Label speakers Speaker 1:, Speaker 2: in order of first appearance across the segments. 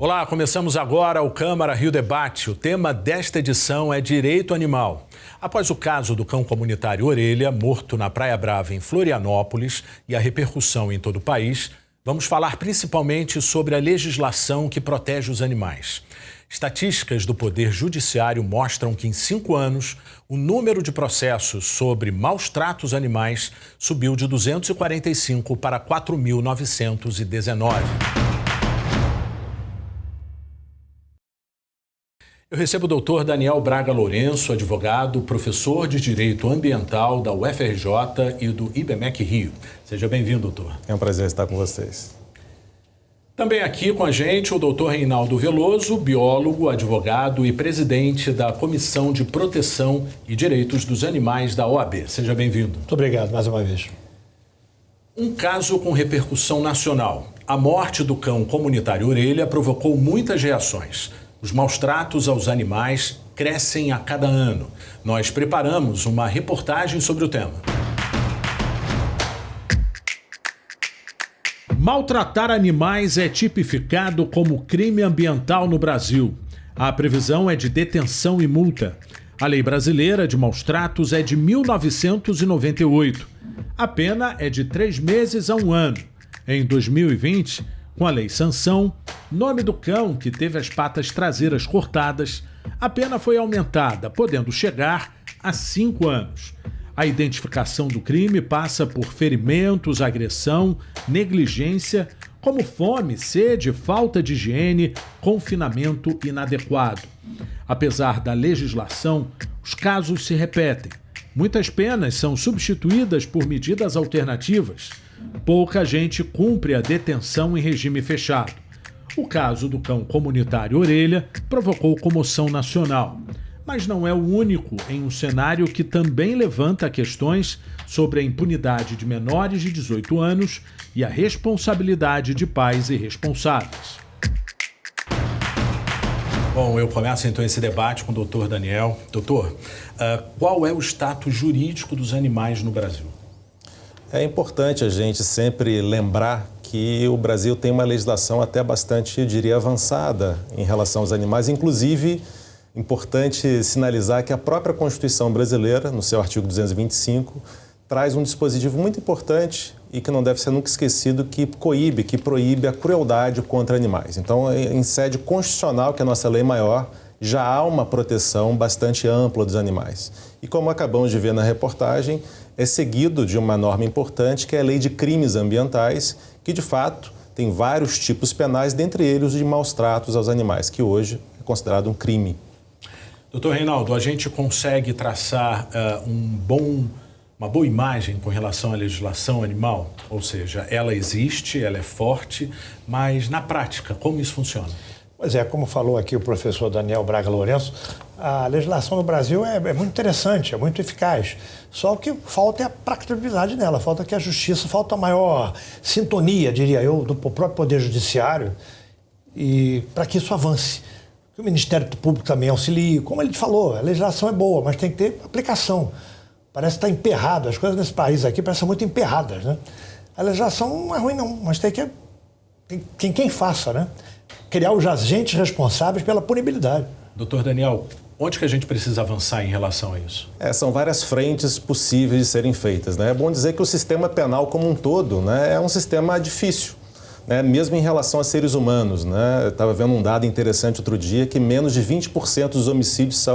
Speaker 1: Olá, começamos agora o Câmara Rio Debate. O tema desta edição é direito animal. Após o caso do cão comunitário Orelha, morto na Praia Brava, em Florianópolis, e a repercussão em todo o país, vamos falar principalmente sobre a legislação que protege os animais. Estatísticas do Poder Judiciário mostram que em 5 anos, o número de processos sobre maus tratos animais subiu de 245 para 4.919. Eu recebo o doutor Daniel Braga Lourenço, advogado, professor de Direito Ambiental da UFRJ e do IBMEC Rio. Seja bem-vindo, doutor.
Speaker 2: É um prazer estar com vocês.
Speaker 1: Também aqui com a gente o doutor Reinaldo Veloso, biólogo, advogado e presidente da Comissão de Proteção e Direitos dos Animais da OAB. Seja bem-vindo.
Speaker 3: Muito obrigado, mais uma vez.
Speaker 1: Um caso com repercussão nacional. A morte do cão comunitário Orelha provocou muitas reações. Os maus tratos aos animais crescem a cada ano. Nós preparamos uma reportagem sobre o tema. Maltratar animais é tipificado como crime ambiental no Brasil. A previsão é de detenção e multa. A lei brasileira de maus tratos é de 1998. A pena é de 3 meses a 1 ano. Em 2020, com a lei Sanção, nome do cão que teve as patas traseiras cortadas, a pena foi aumentada, podendo chegar a 5 anos. A identificação do crime passa por ferimentos, agressão, negligência, como fome, sede, falta de higiene, confinamento inadequado. Apesar da legislação, os casos se repetem. Muitas penas são substituídas por medidas alternativas. Pouca gente cumpre a detenção em regime fechado. O caso do cão comunitário Orelha provocou comoção nacional. Mas não é o único em um cenário que também levanta questões sobre a impunidade de menores de 18 anos e a responsabilidade de pais irresponsáveis. Bom, eu começo então esse debate com o doutor Daniel. Doutor, qual é o status jurídico dos animais no Brasil?
Speaker 2: É importante a gente sempre lembrar que o Brasil tem uma legislação até bastante, eu diria, avançada em relação aos animais. Inclusive, importante sinalizar que a própria Constituição brasileira, no seu artigo 225, traz um dispositivo muito importante e que não deve ser nunca esquecido, que proíbe a crueldade contra animais. Então, em sede constitucional, que é a nossa lei maior, já há uma proteção bastante ampla dos animais. E como acabamos de ver na reportagem, é seguido de uma norma importante, que é a Lei de Crimes Ambientais, que de fato tem vários tipos penais, dentre eles os de maus tratos aos animais, que hoje é considerado um crime.
Speaker 1: Doutor Reinaldo, a gente consegue traçar uma boa imagem com relação à legislação animal? Ou seja, ela existe, ela é forte, mas na prática, como isso funciona?
Speaker 3: Pois é, como falou aqui o professor Daniel Braga Lourenço, a legislação no Brasil é muito interessante, é muito eficaz. Só o que falta é a praticabilidade dela, falta que a justiça, falta maior sintonia, diria eu, do próprio Poder Judiciário, e para que isso avance. Que o Ministério Público também auxilie. Como ele falou, a legislação é boa, mas tem que ter aplicação. Parece que está emperrado, as coisas nesse país aqui parecem muito emperradas, né? A legislação não é ruim não, mas tem quem faça, né? Criar os agentes responsáveis pela punibilidade.
Speaker 1: Doutor Daniel, onde que a gente precisa avançar em relação a isso?
Speaker 2: São várias frentes possíveis de serem feitas, né? É bom dizer que o sistema penal como um todo, né, é um sistema difícil, né? Mesmo em relação a seres humanos, né? Eu estava vendo um dado interessante outro dia, que menos de 20% dos homicídios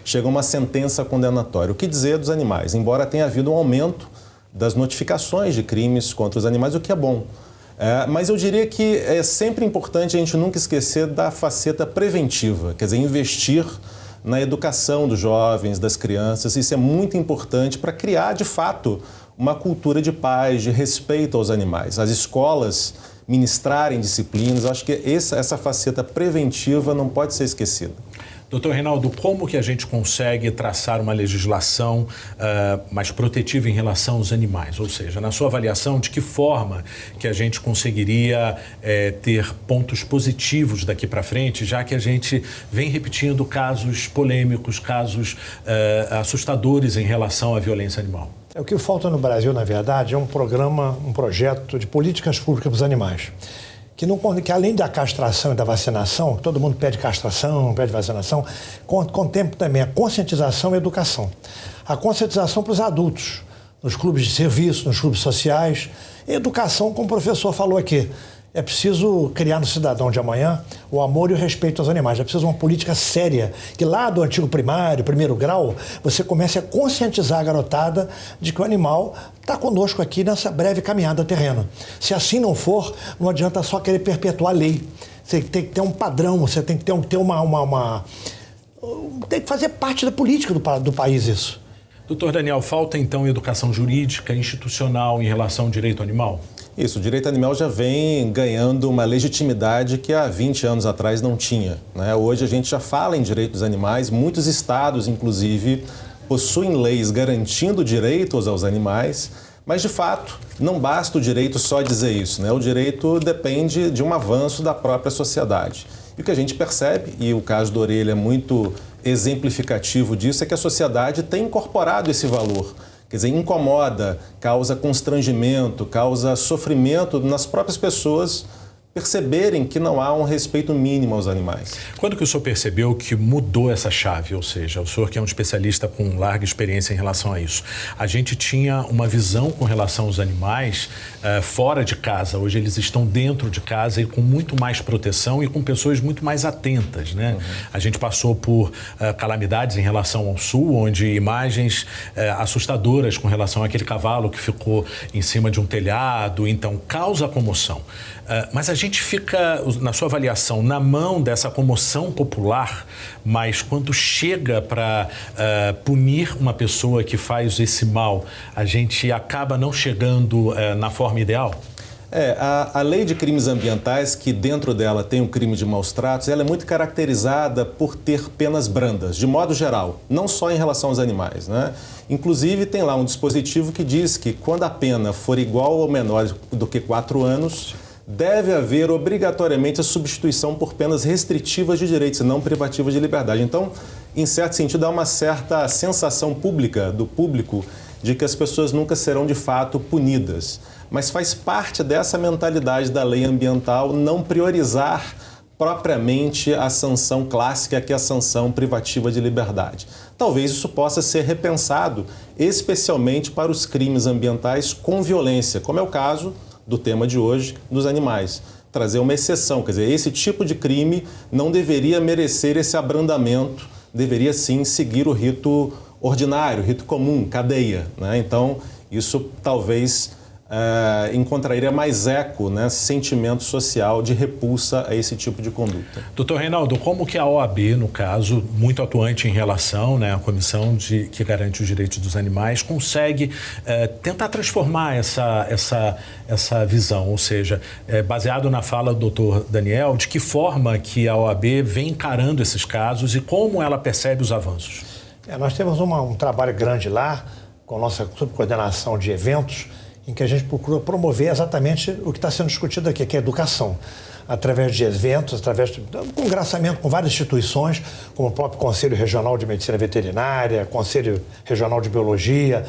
Speaker 2: chegam a uma sentença condenatória. O que dizer dos animais? Embora tenha havido um aumento das notificações de crimes contra os animais, o que é bom. Mas eu diria que é sempre importante a gente nunca esquecer da faceta preventiva, quer dizer, investir na educação dos jovens, das crianças. Isso é muito importante para criar, de fato, uma cultura de paz, de respeito aos animais. As escolas ministrarem disciplinas, eu acho que essa faceta preventiva não pode ser esquecida.
Speaker 1: Doutor Reinaldo, como que a gente consegue traçar uma legislação mais protetiva em relação aos animais? Ou seja, na sua avaliação, de que forma que a gente conseguiria ter pontos positivos daqui para frente, já que a gente vem repetindo casos polêmicos, casos assustadores em relação à violência animal?
Speaker 3: O que falta no Brasil, na verdade, é um projeto de políticas públicas para os animais. que além da castração e da vacinação, todo mundo pede castração, pede vacinação, contemple também a conscientização e a educação. A conscientização para os adultos, nos clubes de serviço, nos clubes sociais. E educação, como o professor falou aqui, é preciso criar no cidadão de amanhã o amor e o respeito aos animais. É preciso uma política séria, que lá do antigo primário, primeiro grau, você comece a conscientizar a garotada de que o animal está conosco aqui nessa breve caminhada terrena. Se assim não for, não adianta só querer perpetuar a lei. Você tem que ter um padrão, você tem que ter tem que fazer parte da política do país isso.
Speaker 1: Doutor Daniel, falta então educação jurídica, institucional em relação ao direito animal?
Speaker 2: Isso, o direito animal já vem ganhando uma legitimidade que há 20 anos atrás não tinha, né? Hoje a gente já fala em direito dos animais, muitos estados, inclusive, possuem leis garantindo direitos aos animais, mas, de fato, não basta o direito só dizer isso, né? O direito depende de um avanço da própria sociedade. E o que a gente percebe, e o caso da orelha é muito exemplificativo disso, é que a sociedade tem incorporado esse valor. Quer dizer, incomoda, causa constrangimento, causa sofrimento nas próprias pessoas perceberem que não há um respeito mínimo aos animais.
Speaker 1: Quando que o senhor percebeu que mudou essa chave? Ou seja, o senhor que é um especialista com larga experiência em relação a isso. A gente tinha uma visão com relação aos animais fora de casa. Hoje eles estão dentro de casa e com muito mais proteção e com pessoas muito mais atentas, né? Uhum. A gente passou por calamidades em relação ao sul, onde imagens assustadoras com relação àquele cavalo que ficou em cima de um telhado, então causa comoção. Mas a gente fica, na sua avaliação, na mão dessa comoção popular, mas quando chega para punir uma pessoa que faz esse mal, a gente acaba não chegando na forma ideal?
Speaker 2: A lei de crimes ambientais, que dentro dela tem o crime de maus tratos, ela é muito caracterizada por ter penas brandas, de modo geral, não só em relação aos animais, né? Inclusive, tem lá um dispositivo que diz que quando a pena for igual ou menor do que 4 anos... deve haver obrigatoriamente a substituição por penas restritivas de direitos e não privativas de liberdade. Então, em certo sentido, há uma certa sensação pública do público de que as pessoas nunca serão de fato punidas. Mas faz parte dessa mentalidade da lei ambiental não priorizar propriamente a sanção clássica, que é a sanção privativa de liberdade. Talvez isso possa ser repensado, especialmente para os crimes ambientais com violência, como é o caso do tema de hoje, dos animais. Trazer uma exceção, quer dizer, esse tipo de crime não deveria merecer esse abrandamento, deveria sim seguir o rito ordinário, o rito comum, cadeia, né? Então, isso talvez encontraria mais eco, né, sentimento social de repulsa a esse tipo de conduta.
Speaker 1: Doutor Reinaldo, como que a OAB, no caso, muito atuante em relação, né, à comissão que garante os direitos dos animais, consegue tentar transformar essa visão, ou seja, baseado na fala do doutor Daniel, de que forma que a OAB vem encarando esses casos e como ela percebe os avanços?
Speaker 3: Nós temos um trabalho grande lá, com a nossa subcoordenação de eventos, em que a gente procura promover exatamente o que está sendo discutido aqui, que é a educação, através de eventos, através de congraçamento com várias instituições, como o próprio Conselho Regional de Medicina Veterinária, Conselho Regional de Biologia,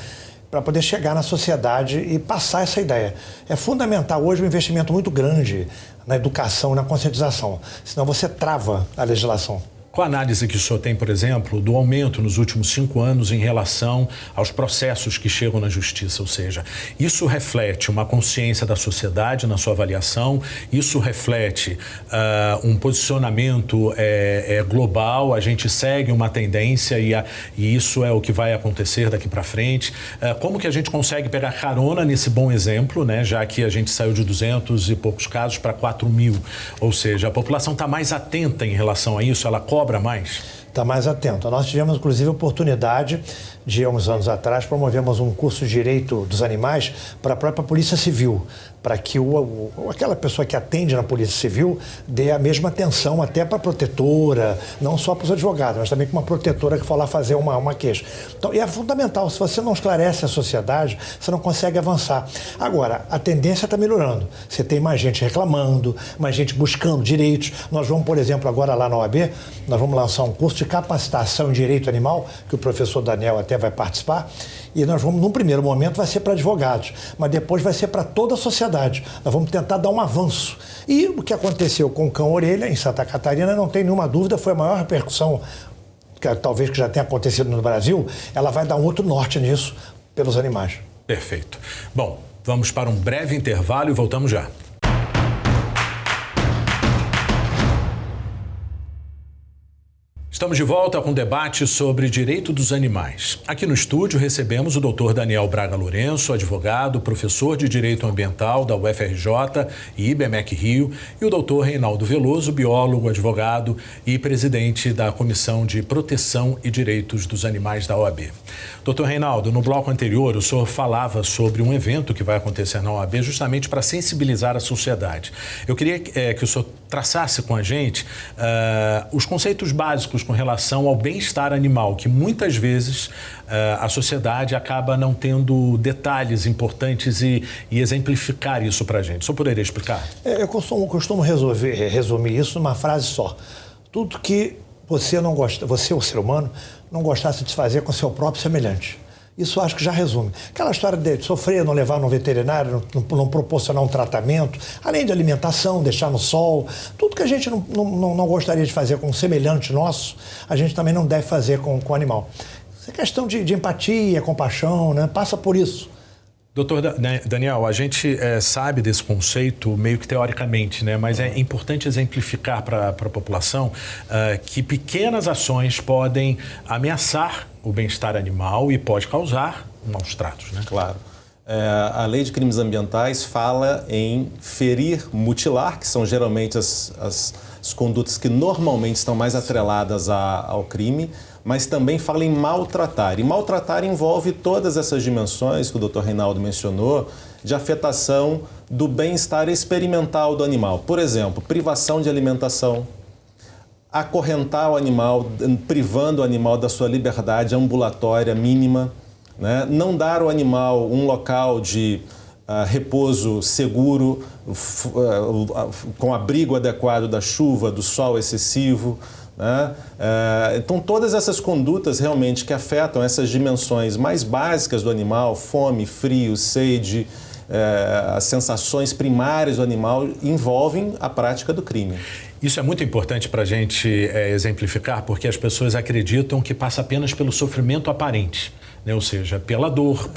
Speaker 3: para poder chegar na sociedade e passar essa ideia. É fundamental hoje um investimento muito grande na educação e na conscientização, senão você trava a legislação.
Speaker 1: Qual a análise que o senhor tem, por exemplo, do aumento nos últimos 5 anos em relação aos processos que chegam na justiça? Ou seja, isso reflete uma consciência da sociedade na sua avaliação? Isso reflete um posicionamento global? A gente segue uma tendência e isso é o que vai acontecer daqui para frente? Como que a gente consegue pegar carona nesse bom exemplo, né? Já que a gente saiu de 200 e poucos casos para 4.000? Ou seja, a população está mais atenta em relação a isso? Ela cobra mais?
Speaker 3: Está mais atento. Nós tivemos, inclusive, a oportunidade de, há uns anos atrás, promovemos um curso de Direito dos Animais para a própria Polícia Civil, para que aquela pessoa que atende na Polícia Civil dê a mesma atenção até para a protetora, não só para os advogados, mas também para uma protetora que for lá fazer uma queixa. Então, e é fundamental, se você não esclarece a sociedade, você não consegue avançar. Agora, a tendência está melhorando. Você tem mais gente reclamando, mais gente buscando direitos. Nós vamos, por exemplo, agora lá na OAB, nós vamos lançar um curso de capacitação em direito animal, que o professor Daniel até vai participar, e nós vamos, num primeiro momento, vai ser para advogados, mas depois vai ser para toda a sociedade. Nós vamos tentar dar um avanço. E o que aconteceu com o cão-orelha, em Santa Catarina, não tem nenhuma dúvida, foi a maior repercussão, talvez que já tenha acontecido no Brasil. Ela vai dar um outro norte nisso, pelos animais.
Speaker 1: Perfeito. Bom, vamos para um breve intervalo e voltamos já. Estamos de volta com um debate sobre direito dos animais. Aqui no estúdio recebemos o Dr. Daniel Braga Lourenço, advogado, professor de Direito Ambiental da UFRJ e IBMEC Rio, e o Dr. Reinaldo Veloso, biólogo, advogado e presidente da Comissão de Proteção e Direitos dos Animais da OAB. Dr. Reinaldo, no bloco anterior o senhor falava sobre um evento que vai acontecer na OAB justamente para sensibilizar a sociedade. Eu queria que o senhor traçasse com a gente os conceitos básicos com relação ao bem-estar animal, que muitas vezes a sociedade acaba não tendo detalhes importantes e exemplificar isso para a gente. O senhor poderia explicar?
Speaker 3: Eu costumo resumir isso numa frase só. Tudo que você não gosta, você, o ser humano, não gostasse de se fazer com seu próprio semelhante. Isso acho que já resume. Aquela história de sofrer, não levar no veterinário, não proporcionar um tratamento, além de alimentação, deixar no sol, tudo que a gente não gostaria de fazer com um semelhante nosso, a gente também não deve fazer com o animal. Isso é questão de empatia, compaixão, né? Passa por isso.
Speaker 1: Doutor Daniel, a gente sabe desse conceito meio que teoricamente, né? Mas é importante exemplificar para a população que pequenas ações podem ameaçar o bem-estar animal e pode causar maus tratos, né?
Speaker 2: Claro. A Lei de Crimes Ambientais fala em ferir, mutilar, que são geralmente as condutas que normalmente estão mais atreladas ao crime, mas também fala em maltratar. E maltratar envolve todas essas dimensões que o Dr. Reinaldo mencionou, de afetação do bem-estar experimental do animal. Por exemplo, privação de alimentação, acorrentar o animal, privando o animal da sua liberdade ambulatória mínima, né? Não dar ao animal um local de repouso seguro, com abrigo adequado da chuva, do sol excessivo, né? Então, todas essas condutas realmente que afetam essas dimensões mais básicas do animal, fome, frio, sede, as sensações primárias do animal, envolvem a prática do crime.
Speaker 1: Isso é muito importante para a gente exemplificar, porque as pessoas acreditam que passa apenas pelo sofrimento aparente, né? Ou seja, pela dor,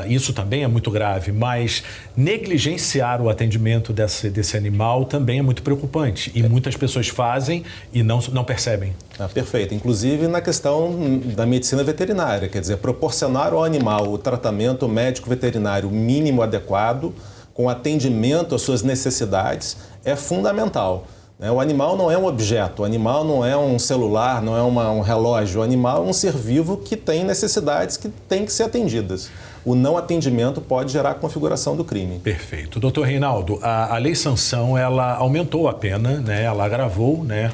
Speaker 1: isso também é muito grave, mas negligenciar o atendimento desse animal também é muito preocupante e muitas pessoas fazem e não percebem.
Speaker 2: Perfeito. Inclusive na questão da medicina veterinária, quer dizer, proporcionar ao animal o tratamento médico veterinário mínimo adequado, com atendimento às suas necessidades, é fundamental. O animal não é um objeto, o animal não é um celular, não é um relógio. O animal é um ser vivo que tem necessidades que têm que ser atendidas. O não atendimento pode gerar a configuração do crime.
Speaker 1: Perfeito. Doutor Reinaldo, a Lei Sanção, ela aumentou a pena, né? Ela agravou, né,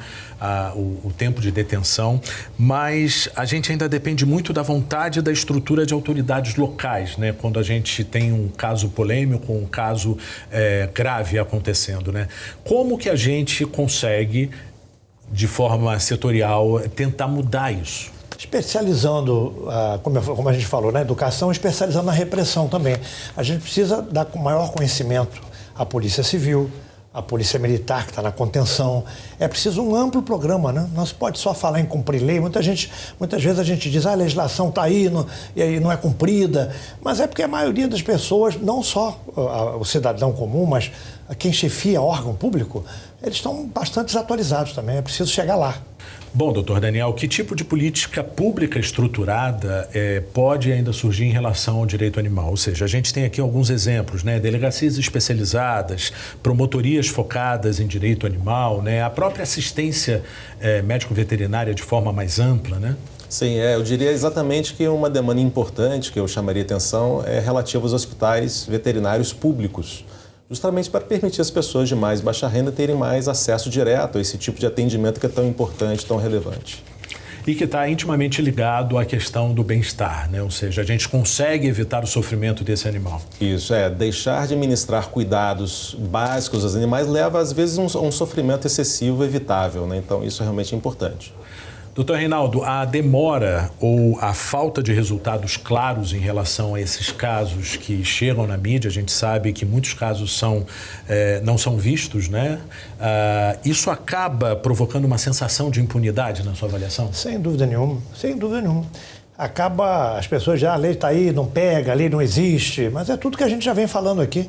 Speaker 1: o tempo de detenção, mas a gente ainda depende muito da vontade e da estrutura de autoridades locais, né? Quando a gente tem um caso polêmico, um caso grave acontecendo, né? Como que a gente consegue, de forma setorial, tentar mudar isso?
Speaker 3: Especializando, como a gente falou, na educação, especializando na repressão também. A gente precisa dar com maior conhecimento à Polícia Civil, à Polícia Militar, que está na contenção. É preciso um amplo programa, né? Não se pode só falar em cumprir lei. Muitas vezes a gente diz, a legislação está aí, e aí não é cumprida. Mas é porque a maioria das pessoas, não só o cidadão comum, mas quem chefia órgão público, eles estão bastante desatualizados também. É preciso chegar lá.
Speaker 1: Bom, doutor Daniel, que tipo de política pública estruturada pode ainda surgir em relação ao direito animal? Ou seja, a gente tem aqui alguns exemplos, né? Delegacias especializadas, promotorias focadas em direito animal, né? A própria assistência médico-veterinária de forma mais ampla, né?
Speaker 2: Sim, eu diria exatamente que uma demanda importante que eu chamaria atenção é relativa aos hospitais veterinários públicos, justamente para permitir as pessoas de mais baixa renda terem mais acesso direto a esse tipo de atendimento que é tão importante, tão relevante.
Speaker 1: E que está intimamente ligado à questão do bem-estar, né? Ou seja, a gente consegue evitar o sofrimento desse animal.
Speaker 2: Isso, deixar de ministrar cuidados básicos aos animais leva, às vezes, a um sofrimento excessivo evitável, né? Então, isso é realmente importante.
Speaker 1: Doutor Reinaldo, a demora ou a falta de resultados claros em relação a esses casos que chegam na mídia, a gente sabe que muitos casos não são vistos, né? Isso acaba provocando uma sensação de impunidade na sua avaliação?
Speaker 3: Sem dúvida nenhuma, sem dúvida nenhuma. Acaba, as pessoas já, a lei está aí, não pega, a lei não existe, mas é tudo que a gente já vem falando aqui.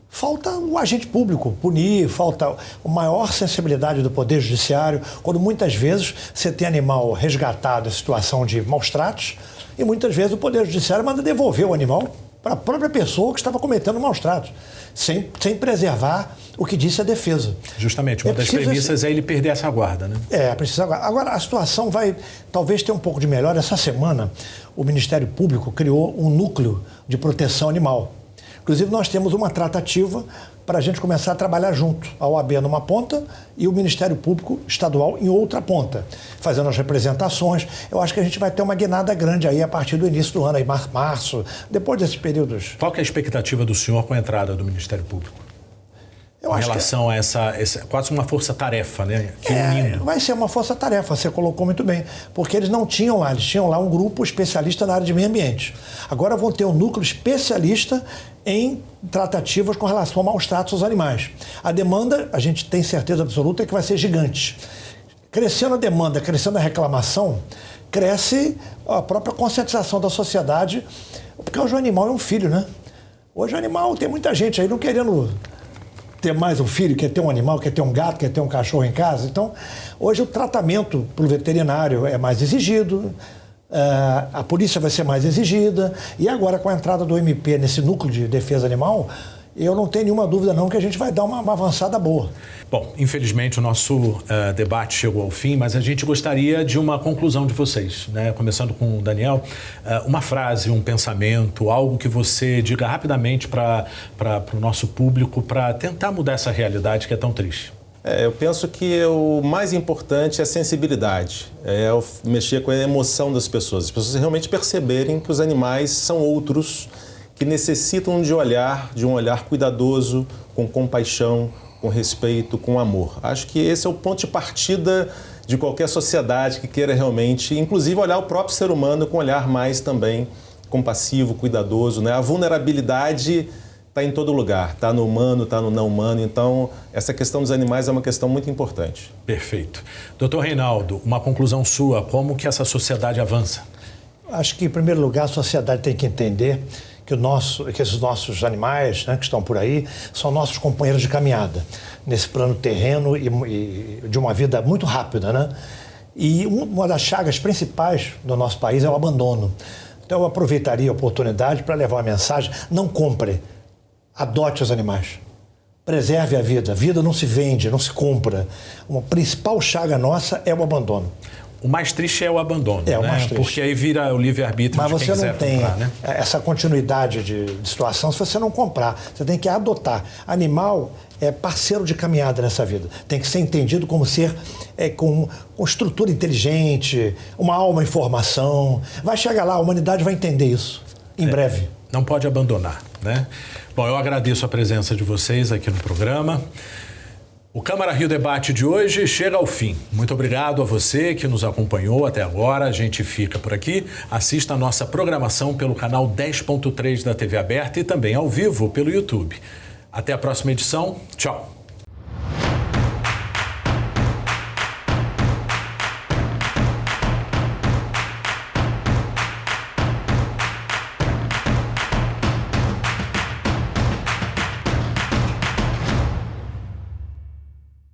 Speaker 3: Falta o agente público punir, falta a maior sensibilidade do Poder Judiciário, quando muitas vezes você tem animal resgatado em situação de maus tratos e muitas vezes o Poder Judiciário manda devolver o animal para a própria pessoa que estava cometendo maus tratos, sem preservar o que disse a defesa.
Speaker 1: Justamente, uma das premissas é ele perder essa guarda, né?
Speaker 3: Precisa guardar. Agora, a situação vai talvez ter um pouco de melhor. Essa semana, o Ministério Público criou um núcleo de proteção animal. Inclusive, nós temos uma tratativa para a gente começar a trabalhar junto. A OAB numa ponta e o Ministério Público Estadual em outra ponta, fazendo as representações. Eu acho que a gente vai ter uma guinada grande aí a partir do início do ano, aí março, depois desses períodos.
Speaker 1: Qual que é a expectativa do senhor com a entrada do Ministério Público? Em relação a essa quase uma força-tarefa, né?
Speaker 3: Vai ser uma força-tarefa, você colocou muito bem. Porque eles não tinham lá, eles tinham lá um grupo especialista na área de meio ambiente. Agora vão ter um núcleo especialista em tratativas com relação a maus tratos aos animais. A demanda, a gente tem certeza absoluta, é que vai ser gigante. Crescendo a demanda, crescendo a reclamação, cresce a própria conscientização da sociedade, porque hoje o animal é um filho, né? Hoje o animal, tem muita gente aí não querendo ter mais um filho, quer ter um animal, quer ter um gato, quer ter um cachorro em casa. Então, hoje o tratamento pelo veterinário é mais exigido, a polícia vai ser mais exigida, e agora com a entrada do MP nesse núcleo de defesa animal, eu não tenho nenhuma dúvida não que a gente vai dar uma avançada boa.
Speaker 1: Bom, infelizmente o nosso debate chegou ao fim, mas a gente gostaria de uma conclusão de vocês, né? Começando com o Daniel, uma frase, um pensamento, algo que você diga rapidamente para o nosso público para tentar mudar essa realidade que é tão triste.
Speaker 2: Eu penso que o mais importante é a sensibilidade, é mexer com a emoção das pessoas. As pessoas realmente perceberem que os animais são outros, que necessitam de um olhar cuidadoso, com compaixão, com respeito, com amor. Acho que esse é o ponto de partida de qualquer sociedade que queira realmente, inclusive, olhar o próprio ser humano com um olhar mais também compassivo, cuidadoso, né? A vulnerabilidade está em todo lugar, está no humano, está no não humano, então essa questão dos animais é uma questão muito importante.
Speaker 1: Perfeito. Doutor Reinaldo, uma conclusão sua, como que essa sociedade avança?
Speaker 3: Acho que, em primeiro lugar, a sociedade tem que entender que esses nossos animais, né, que estão por aí, são nossos companheiros de caminhada, nesse plano terreno e de uma vida muito rápida, né? E uma das chagas principais do nosso país é o abandono. Então eu aproveitaria a oportunidade para levar uma mensagem: não compre, adote os animais. Preserve a vida. A vida não se vende, não se compra. Uma principal chaga nossa é o abandono.
Speaker 1: O mais triste é o abandono,
Speaker 3: o mais triste.
Speaker 1: Porque aí vira o livre-arbítrio de quem quiser comprar. Mas você não tem
Speaker 3: essa continuidade de situação se você não comprar. Você tem que adotar. Animal é parceiro de caminhada nessa vida. Tem que ser entendido como ser com estrutura inteligente, uma alma em formação. Vai chegar lá, a humanidade vai entender isso em breve.
Speaker 1: Não pode abandonar, né? Bom, eu agradeço a presença de vocês aqui no programa. O Câmara Rio Debate de hoje chega ao fim. Muito obrigado a você que nos acompanhou até agora. A gente fica por aqui. Assista a nossa programação pelo canal 10.3 da TV Aberta e também ao vivo pelo YouTube. Até a próxima edição. Tchau.